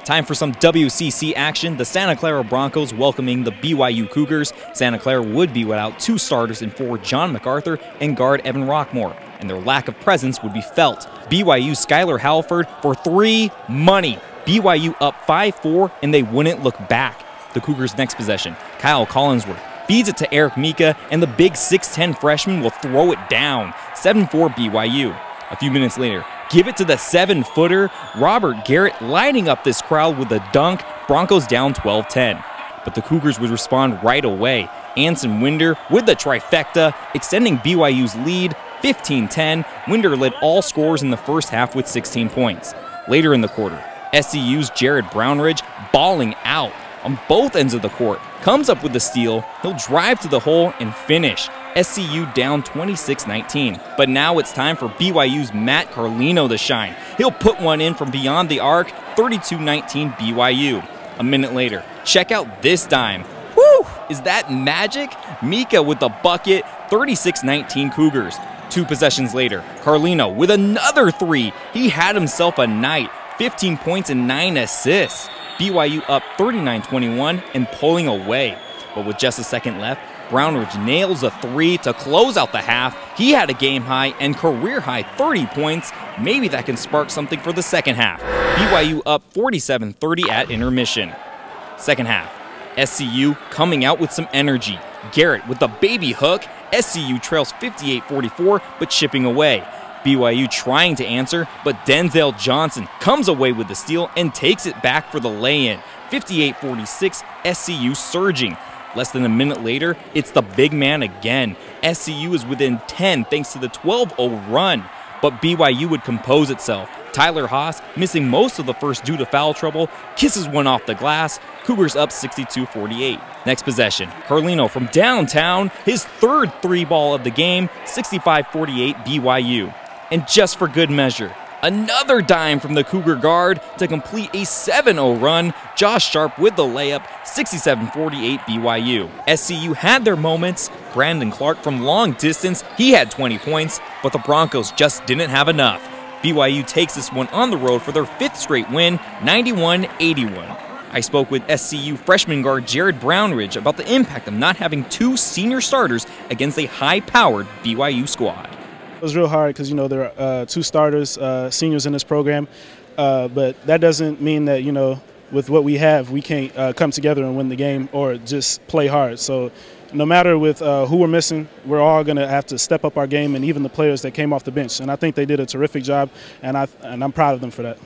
Time for some WCC action. The Santa Clara Broncos welcoming the BYU Cougars. Santa Clara would be without two starters in forward John McArthur and guard Evan Roquemore, and their lack of presence would be felt. BYU's Skylar Halford for three money. BYU up 5-4, and they wouldn't look back. The Cougars' next possession, Kyle Collinsworth feeds it to Eric Mika, and the big 6'10 freshman will throw it down. 7-4 BYU. A few minutes later, give it to the 7-footer, Robert Garrett, lining up this crowd with a dunk. Broncos down 12-10. But the Cougars would respond right away. Anson Winder with the trifecta, extending BYU's lead 15-10. Winder led all scorers in the first half with 16 points. Later in the quarter, SCU's Jared Brownridge balling out on both ends of the court, comes up with the steal. He'll drive to the hole and finish. SCU down 26-19. But now it's time for BYU's Matt Carlino to shine. He'll put one in from beyond the arc, 32-19 BYU. A minute later, check out this dime. Whew! Is that magic? Mika with the bucket, 36-19 Cougars. 2 possessions later, Carlino with another three. He had himself a night, 15 points and 9 assists. BYU up 39-21 and pulling away. But with just a second left, Brownridge nails a three to close out the half. He had a game-high and career-high 30 points. Maybe that can spark something for the second half. BYU up 47-30 at intermission. Second half, SCU coming out with some energy. Garrett with the baby hook. SCU trails 58-44, but chipping away. BYU trying to answer, but Denzel Johnson comes away with the steal and takes it back for the lay-in. 58-46, SCU surging. Less than a minute later, it's the big man again. SCU is within 10 thanks to the 12-0 run, but BYU would compose itself. Tyler Haas, missing most of the first due to foul trouble, kisses one off the glass. Cougars up 62-48. Next possession, Carlino from downtown, his third three ball of the game, 65-48 BYU. And just for good measure, another dime from the Cougar guard to complete a 7-0 run. Josh Sharp with the layup, 67-48 BYU. SCU had their moments. Brandon Clark from long distance, he had 20 points, but the Broncos just didn't have enough. BYU takes this one on the road for their 5th straight win, 91-81. I spoke with SCU freshman guard Jared Brownridge about the impact of not having 2 senior starters against a high-powered BYU squad. It was real hard because, there are 2 starters, seniors in this program, but that doesn't mean that, with what we have, we can't come together and win the game or just play hard. So no matter with who we're missing, we're all going to have to step up our game, and even the players that came off the bench. And I think they did a terrific job, and I'm proud of them for that.